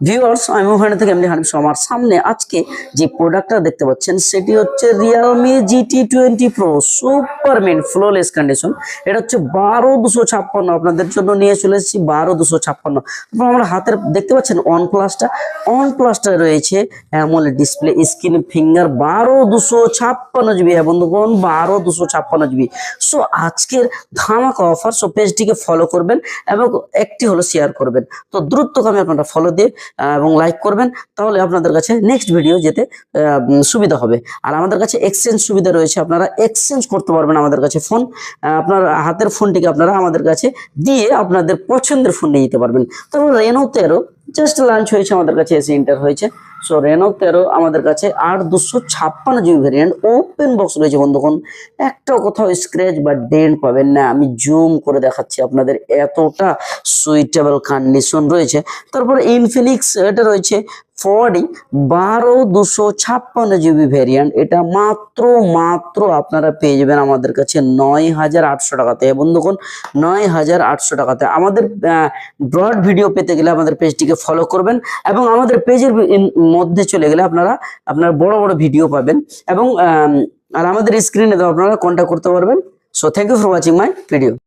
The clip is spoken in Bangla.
ভিউয়ার্স, আমি ওখানে থেকে এমনি হানিফ আমার সামনে আজকে যে প্রোডাক্টটা দেখতে পাচ্ছেন সেটি হচ্ছে Realme GT20 Pro super mint flawless condition. এটা হচ্ছে 12256, আপনাদের জন্য নিয়ে চলে এসেছি 12256। তারপর আমরা হাতের দেখতে পাচ্ছেন অন প্লাসটা রয়েছে AMOLED display, screen, finger, 12256 GB. হ্যাঁ বন্ধুগণ, 12256 জিবি। সো আজকের ধামাকা অফার, সো পেজটিকে ফলো করবেন এবং একটি হলো শেয়ার করবেন। তো দ্রুতগামী আপনারা ফলো দিয়ে এবং লাইক করবেন, তাহলে আপনাদের কাছে নেক্সট ভিডিও যেতে সুবিধা হবে। আর আমাদের কাছে এক্সচেঞ্জ সুবিধা রয়েছে, আপনারা এক্সচেঞ্জ করতে পারবেন আমাদের কাছে ফোন। আপনার হাতের ফোনটিকে আপনারা আমাদের কাছে দিয়ে আপনাদের পছন্দের ফোন নিয়ে যেতে পারবেন। তারপর Reno 13 জাস্ট লঞ্চ হয়েছে, আমাদের কাছে এসে এন্টার হয়েছে। সো Reno 13 আমাদের কাছে 8256 জিবি ভ্যারিয়েন্ট, ওপেন বক্স রয়েছে বন্ধুগণ। একটাও কোথাও স্ক্র্যাচ বা ডেন্ট পাবেন না, আমি জুম করে দেখাচ্ছি আপনাদের, এতটা সুইটেবল কন্ডিশন রয়েছে। তারপর ইনফিনিক্স এটা রয়েছে 12256 জিবি ভ্যারিয়েন্ট, এটা মাত্র আপনারা পেয়ে যাবেন আমাদের কাছে 9800 টাকাতে বন্ধুগণ, 9800 টাকাতে। আমাদের ব্রড ভিডিও পেতে গেলে আমাদের পেজটিকে ফলো করবেন এবং আমাদের পেজের মধ্যে চলে গেলে আপনারা বড় ভিডিও পাবেন এবং আর আমাদের স্ক্রিনে আপনারা কন্ট্যাক্ট করতে পারবেন। So thank you for watching my video.